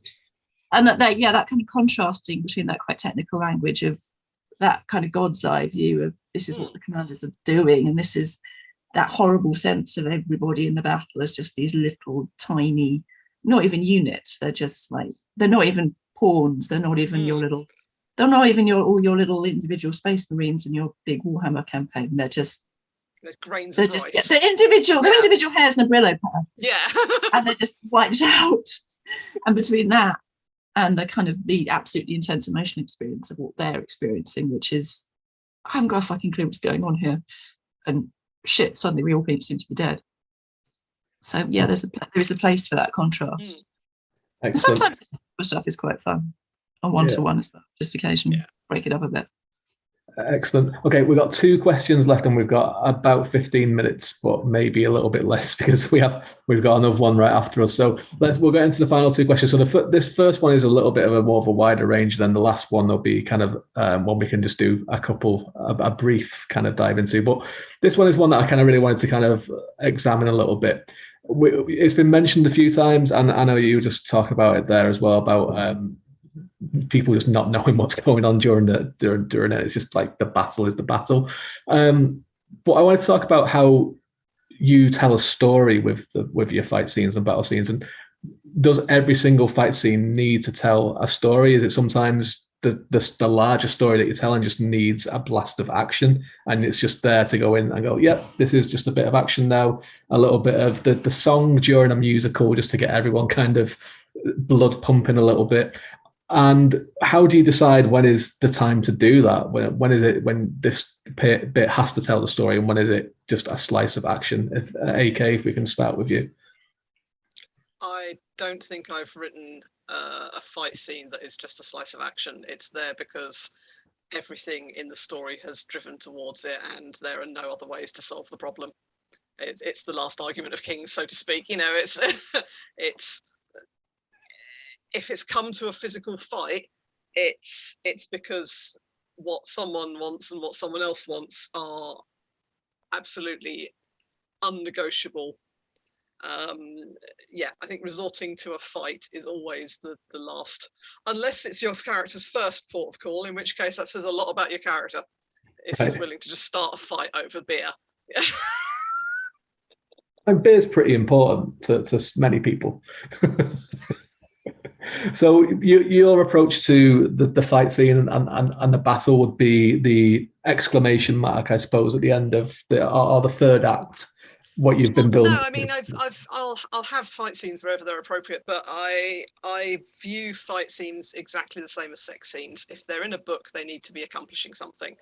that kind of contrasting between that quite technical language of that kind of God's eye view of this is what the commanders are doing, and this is that horrible sense of everybody in the battle as just these little tiny, not even units, they're just like, they're not even pawns, they're not even your little, they're not even all your little individual space marines in your big Warhammer campaign. They're just, they're grains of rice. Yeah, they're individual hairs in a Brillo pad. Yeah. And they're just wiped out. And between that and the kind of the absolutely intense emotional experience of what they're experiencing, which is, I haven't got a fucking clue what's going on here. And shit, suddenly we all seem to be dead. So yeah, there is a place for that contrast. Sometimes the stuff is quite fun. On one-to-one as well, just occasionally break it up a bit. Excellent. Okay, we've got 2 questions left and we've got about 15 minutes, but maybe a little bit less because we've got another one right after us. So we'll get into the final 2 questions. So this first one is a little bit of a more of a wider range than the last one. There'll be kind of one we can just do a brief kind of dive into. But this one is one that I kind of really wanted to kind of examine a little bit. It's been mentioned a few times, and I know you just talk about it there as well about people just not knowing what's going on during it. It's just like the battle is the battle. But I want to talk about how you tell a story with your fight scenes and battle scenes. And does every single fight scene need to tell a story? Is it sometimes the larger story that you're telling just needs a blast of action, and it's just there to go in and go, yep, this is just a bit of action now, a little bit of the song during a musical just to get everyone kind of blood pumping a little bit? And how do you decide when is the time to do that? When is it when this bit has to tell the story, and when is it just a slice of action? AK, if we can start with you. I don't think I've written a fight scene that is just a slice of action. It's there because everything in the story has driven towards it, and there are no other ways to solve the problem. It's the last argument of kings, so to speak. You know, it's if it's come to a physical fight, it's because what someone wants and what someone else wants are absolutely unnegotiable. I think resorting to a fight is always the last, unless it's your character's first port of call, in which case that says a lot about your character, if he's willing to just start a fight over beer. And beer's pretty important to many people. So your approach to the fight scene and the battle would be the exclamation mark, I suppose, at the end of the third act, what you've been building? No, I mean, I'll have fight scenes wherever they're appropriate, but I view fight scenes exactly the same as sex scenes. If they're in a book, they need to be accomplishing something.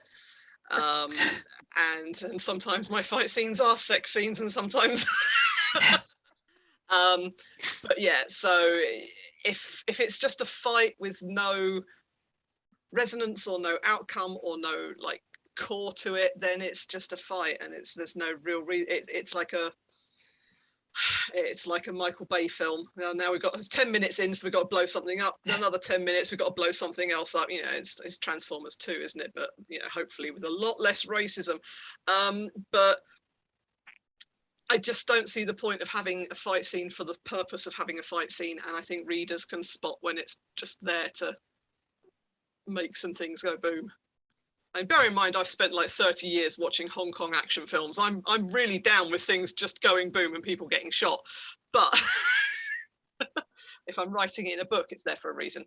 And sometimes my fight scenes are sex scenes, and sometimes. But yeah, so if it's just a fight with no resonance or no outcome or no like core to it, then it's just a fight, and there's no real reason. It's like a Michael Bay film. Now we've got 10 minutes in, so we've got to blow something up. Another 10 minutes, we've got to blow something else up. You know, it's Transformers 2, isn't it? But you know, hopefully with a lot less racism. But I just don't see the point of having a fight scene for the purpose of having a fight scene. And I think readers can spot when it's just there to make some things go boom. And bear in mind, I've spent like 30 years watching Hong Kong action films. I'm really down with things just going boom and people getting shot. But if I'm writing it in a book, it's there for a reason.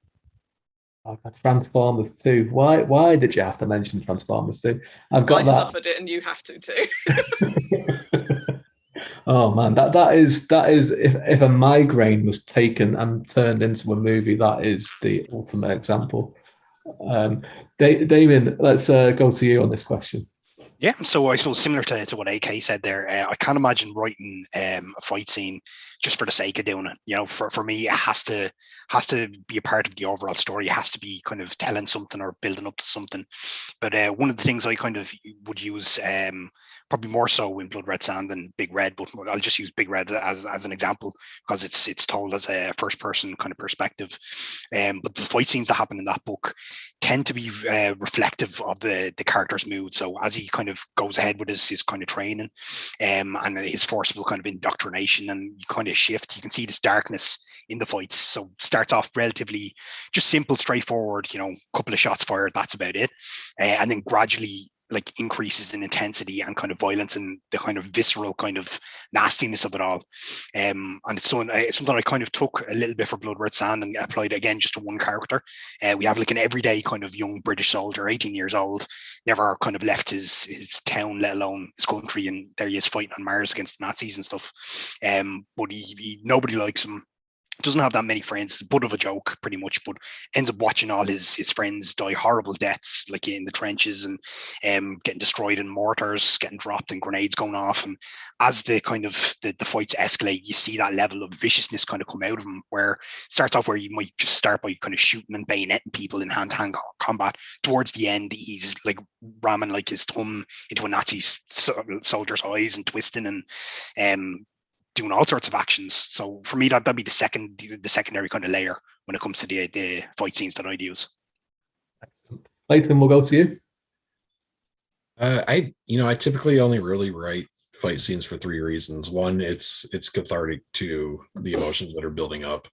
Transformers 2. Why did you have to mention Transformers 2? I've got I that. suffered it, and you have to too. Oh man, that is if a migraine was taken and turned into a movie, that is the ultimate example. Damien, let's go to you on this question. Yeah, so I suppose similar to what AK said there, I can't imagine writing a fight scene just for the sake of doing it. You know, for me, it has to be a part of the overall story. It has to be kind of telling something or building up to something. But one of the things I kind of would use, probably more so in Blood Red Sand than Big Red, but I'll just use Big Red as an example because it's told as a first person kind of perspective. But the fight scenes that happen in that book tend to be reflective of the character's mood. So as he kind of goes ahead with his kind of training and his forcible kind of indoctrination, and you kind of shift, you can see this darkness in the fights. So starts off relatively just simple, straightforward, you know, couple of shots fired, that's about it, and then gradually like increases in intensity and kind of violence and the kind of visceral kind of nastiness of it all. And it's something I kind of took a little bit for Blood Red Sand and applied again just to one character. We have like an everyday kind of young British soldier, 18 years old, never kind of left his town, let alone his country, and there he is fighting on Mars against the Nazis and stuff. But he nobody likes him. Doesn't have that many friends. It's a bit of a joke, pretty much, but ends up watching all his friends die horrible deaths, like in the trenches, and getting destroyed in mortars, getting dropped, and grenades going off. And as the kind of the fights escalate, you see that level of viciousness kind of come out of him, where it starts off where you might just start by kind of shooting and bayoneting people in hand-to-hand combat. Towards the end, he's like ramming like his thumb into a Nazi soldier's eyes and twisting and doing all sorts of actions. So for me, that'd be the secondary kind of layer when it comes to the fight scenes that I'd use. Clayton, we'll go to you. I typically only really write fight scenes for three reasons. One, it's cathartic to the emotions that are building up.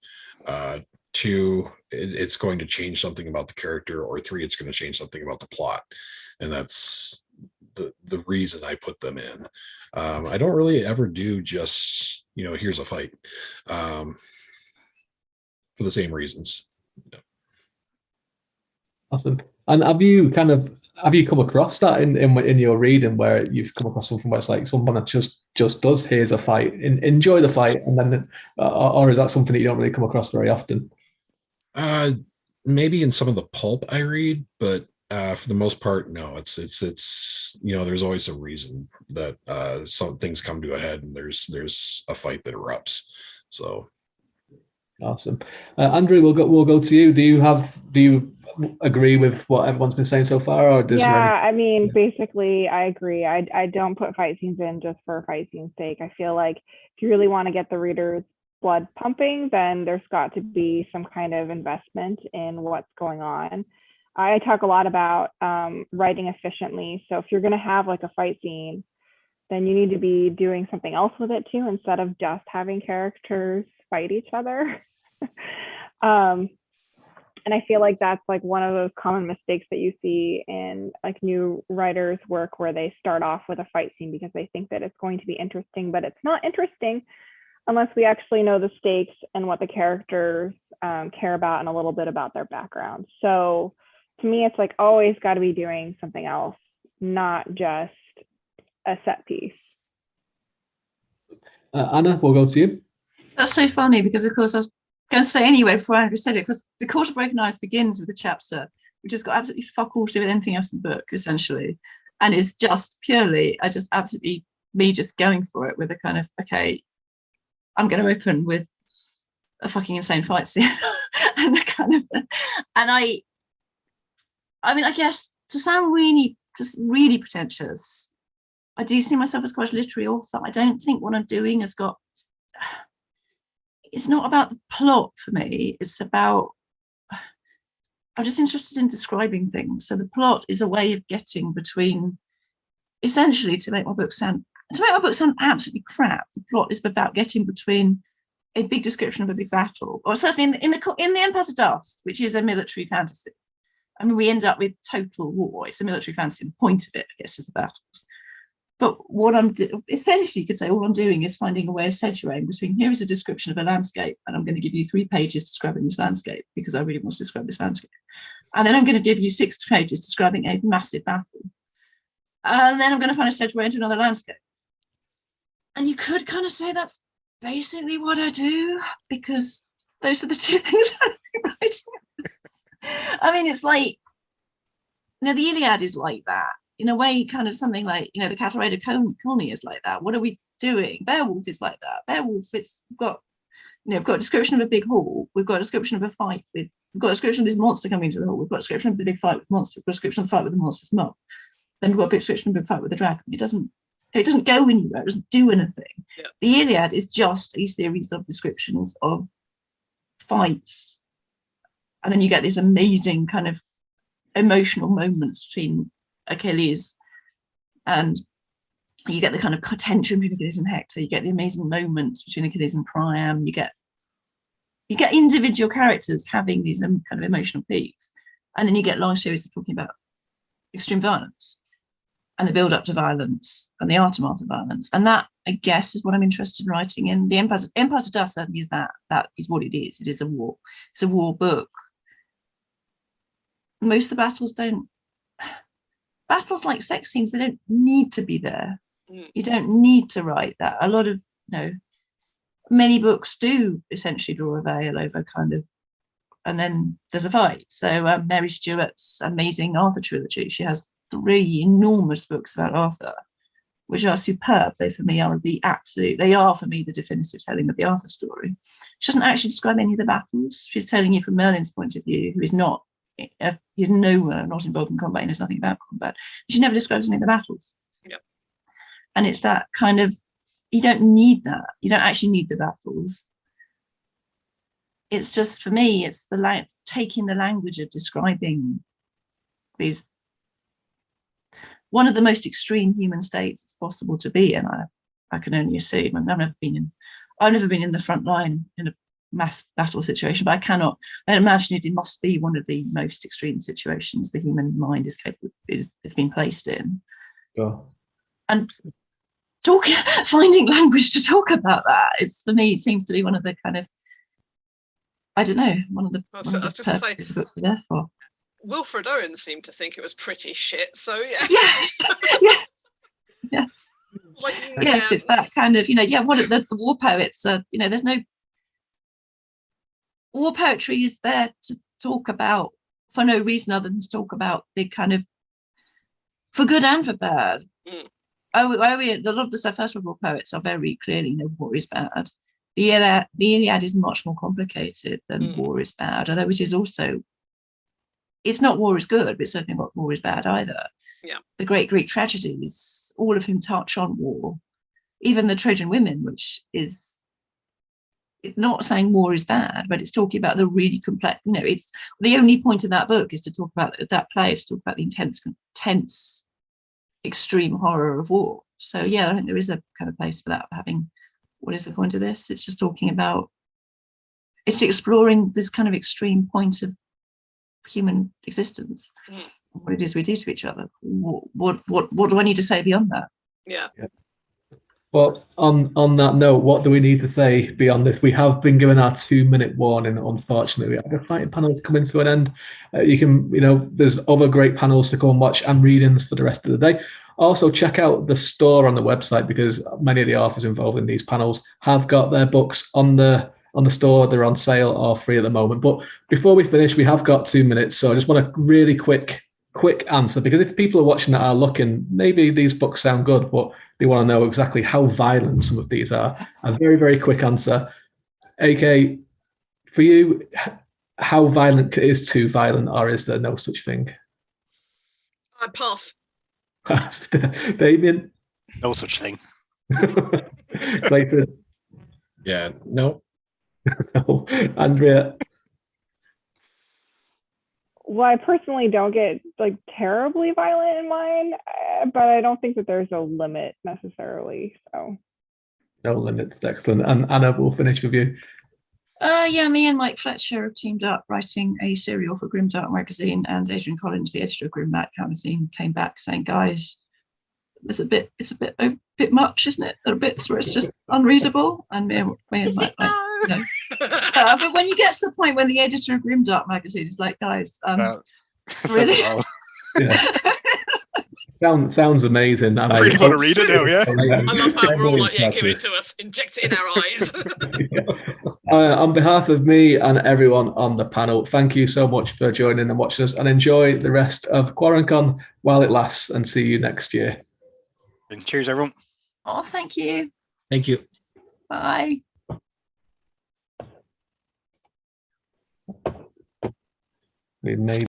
Two, it's going to change something about the character, or three, it's going to change something about the plot. And that's the reason I put them in. I don't really ever do just, here's a fight, for the same reasons. Yeah. Awesome. And have you come across that in your reading, where you've come across something where it's like someone that just does, here's a fight, enjoy the fight, and then, or is that something that you don't really come across very often? Maybe in some of the pulp I read, but for the most part, no. It's there's always a reason that some things come to a head, and there's a fight that erupts. So awesome. Andrew, we'll go to you. Do you agree with what everyone's been saying so far, or basically I agree. I don't put fight scenes in just for fight scene's sake. I feel like if you really want to get the reader's blood pumping, then there's got to be some kind of investment in what's going on. I talk a lot about writing efficiently. So if you're going to have like a fight scene, then you need to be doing something else with it too, instead of just having characters fight each other. And I feel like that's like one of those common mistakes that you see in like new writers' work, where they start off with a fight scene because they think that it's going to be interesting, but it's not interesting unless we actually know the stakes and what the characters care about and a little bit about their background. So to me, it's like always got to be doing something else, not just a set piece. Anna, we'll go to you. That's so funny because, of course, I was going to say anyway before Andrew said it, because The Court of Broken Eyes begins with a chapter which has got absolutely fuck all to do with anything else in the book, essentially, and is just purely, absolutely me just going for it with a kind of, okay, I'm going to open with a fucking insane fight scene, and the kind of, and I mean, I guess to sound really pretentious, I do see myself as quite a literary author. I don't think what I'm doing has got, it's not about the plot for me. It's about, I'm just interested in describing things. So the plot is a way of getting between, essentially, to make my book sound absolutely crap. The plot is about getting between a big description of a big battle, or certainly in the Empire of Dust, which is a military fantasy. I mean, we end up with total war. It's a military fantasy. The point of it, I guess, is the battles. But what essentially, you could say all I'm doing is finding a way of segueing between, here is a description of a landscape, and I'm going to give you 3 pages describing this landscape because I really want to describe this landscape. And then I'm going to give you 6 pages describing a massive battle. And then I'm going to find a segue into another landscape. And you could kind of say that's basically what I do, because those are the 2 things I'm writing. I mean, it's like, the Iliad is like that. In a way, kind of something like, the Cattle Raider Colony is like that. What are we doing? Beowulf is like that. Beowulf, we've got a description of a big hall. We've got a description of a fight we've got a description of this monster coming into the hall. We've got a description of the big fight with the monster. We've got a description of the fight with the monster's mum. Then we've got a description of a big fight with the dragon. It doesn't go anywhere. It doesn't do anything. Yeah. The Iliad is just a series of descriptions of fights. And then you get these amazing kind of emotional moments between Achilles, and you get the kind of tension between Achilles and Hector. You get the amazing moments between Achilles and Priam. You get individual characters having these kind of emotional peaks, and then you get long series of talking about extreme violence and the build up to violence and the aftermath of violence. And that, I guess, is what I'm interested in writing in. The Empire of Dust certainly is that. That is what it is. It is a war. It's a war book. Most of the battles don't. Battles like sex scenes, they don't need to be there. You don't need to write that. A lot of, many books do essentially draw a veil over kind of, and then there's a fight. So Mary Stewart's amazing Arthur trilogy, she has 3 enormous books about Arthur, which are superb. They for me are the definitive telling of the Arthur story. She doesn't actually describe any of the battles. She's telling you from Merlin's point of view, who is not, he's nowhere not involved in combat, he knows nothing about combat. She never describes any of the battles. Yep. And it's that kind of, you don't need that. You don't actually need the battles. It's just, for me, it's taking the language of describing these, one of the most extreme human states it's possible to be in. I can only assume, I've never been in the front line in a mass battle situation, but I imagine it must be one of the most extreme situations the human mind is capable, it's been placed in. Sure. And finding language to talk about that is, for me, it seems to be one of the kind of, I don't know, one of the purposes books are there for. Wilfred Owen seemed to think it was pretty shit, so yeah. Yes. Yes, it's that kind of, what the war poets are, there's no, war poetry is there to talk about, for no reason other than to talk about the kind of, for good and for bad. A lot of the First World War poets are very clearly, war is bad. The Iliad is much more complicated than war is bad, although it is also, it's not war is good, but it's certainly not war is bad either. Yeah. The great Greek tragedies, all of whom touch on war, even the Trojan Women, which is, it's not saying war is bad, but it's talking about the really complex, it's the only point of that book is to talk about that play, is to talk about the intense, extreme horror of war. So yeah, I think there is a kind of place for that, having, what is the point of this? It's just talking about, it's exploring this kind of extreme point of human existence, what it is we do to each other. What do I need to say beyond that? Yeah. Well, on that note, what do we need to say beyond this? We have been given our 2-minute warning, unfortunately. The fighting panels coming to an end. You can, there's other great panels to go and watch and readings for the rest of the day. Also, check out the store on the website, because many of the authors involved in these panels have got their books on the store. They're on sale or free at the moment. But before we finish, we have got 2 minutes, so I just want a really quick answer, because if people are watching that are looking, maybe these books sound good, but they want to know exactly how violent some of these are. A very, very quick answer. AK, for you, how violent is too violent, or is there no such thing? I pass. Damien? No such thing. Clayton? Yeah, no. No. Andrea? Well, I personally don't get like terribly violent in mine, but I don't think that there's a limit necessarily. So No limits, excellent. And Anna, we'll finish with you. Yeah, me and Mike Fletcher have teamed up writing a serial for Grimdark magazine, and Adrian Collins, the editor of Grimdark magazine, came back saying, "Guys, it's a bit much, isn't it? There are bits where it's just unreadable." And me and Mike, like, no. But when you get to the point when the editor of Grimdark magazine is like, "Guys, really?" Yeah. Sounds amazing. And I really want to read it now, yeah. I love how we're all like, yeah, give it to us, inject it in our eyes. On behalf of me and everyone on the panel, thank you so much for joining and watching us, and enjoy the rest of QuaranCon while it lasts, and see you next year. And cheers, everyone. Oh, thank you. Thank you. Bye. We may